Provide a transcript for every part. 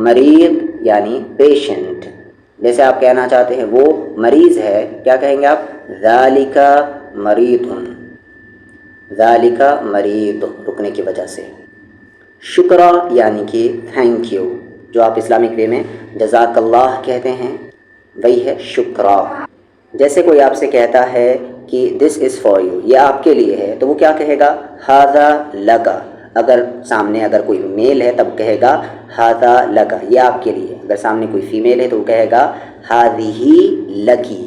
मरीद यानी पेशेंट। जैसे आप कहना चाहते हैं वो मरीज़ है, क्या कहेंगे आप? ज़ालिका मरीदुन, ज़ालिका मरीद, रुकने की वजह से। शुक्रा यानी कि थैंक यू, जो आप इस्लामिक वे में जज़ाकल्लाह कहते हैं वही है शुक्रा। जैसे कोई आपसे कहता है कि दिस इज़ फॉर यू, ये आपके लिए है, तो वो क्या कहेगा? हाज़ा लका। अगर सामने अगर कोई मेल है तब कहेगा हाज़ा लका, ये आपके लिए। अगर सामने कोई फीमेल है तो वो कहेगा हाज़िही लकी,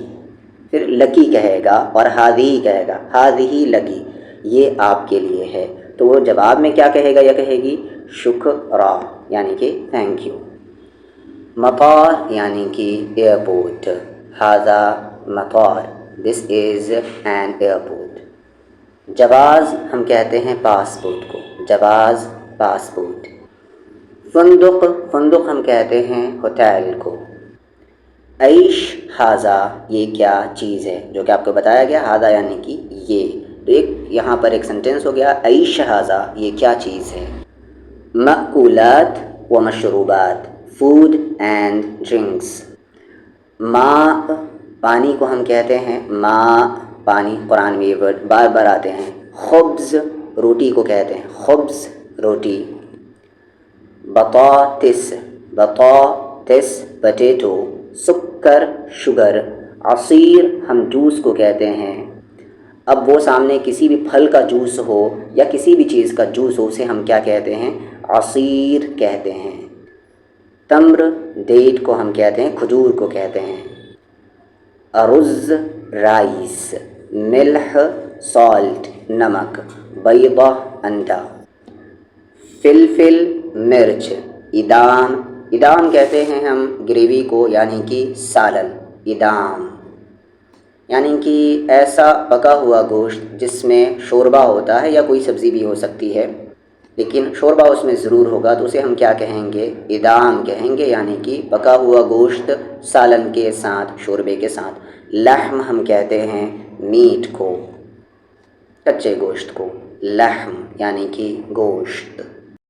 फिर लकी कहेगा और हाज़ी कहेगा, हाज़िही लकी, ये आपके लिए है। तो वो जवाब में क्या कहेगा या कहेगी? शुक्रा यानी कि थैंक यू। मतार यानी कि एयरपोर्ट, हाज़ा मतार, दिस इज़ एन एयरपोर्ट। जवाज़ हम कहते हैं पासपोर्ट को, जवाज़ पासपोर्ट। फंदुक, फंदुक हम कहते हैं होटल को। ऐश हाज़ा, ये क्या चीज़ है, जो कि आपको बताया गया, हाज़ा यानी कि ये। तो एक यहाँ पर एक सेंटेंस हो गया, ऐश हाज़ा, ये क्या चीज़ है। मअकूलात व मशरूबात, फूड एंड ड्रिंक्स। माँ, पानी को हम कहते हैं माँ, पानी, कुरान में ये वर्ड बार बार आते हैं। खुब्ज़, रोटी को कहते हैं खुब्ज़, रोटी। बतातिस, बतातिस, पटेटो। सुक्कर, शुगर। असीर हम जूस को कहते हैं। अब वो सामने किसी भी फल का जूस हो या किसी भी चीज़ का जूस हो, उसे हम क्या कहते हैं? असीर कहते हैं। तम्र, डेट को हम कहते हैं खजूर को कहते हैं। अरुज़, राइस। मिल्ह, सॉल्ट, नमक। बैदा, अंडा। फिलफिल, मिर्च। इदाम, इदाम कहते हैं हम ग्रेवी को, यानी कि सालन, इदाम यानी कि ऐसा पका हुआ गोश्त जिसमें शोरबा होता है या कोई सब्ज़ी भी हो सकती है, लेकिन शोरबा उसमें ज़रूर होगा, तो उसे हम क्या कहेंगे? इदाम कहेंगे, यानी कि पका हुआ गोश्त सालन के साथ, शोरबे के साथ। लहम हम कहते हैं मीट को, कच्चे गोश्त को। लहम यानी कि गोश्त।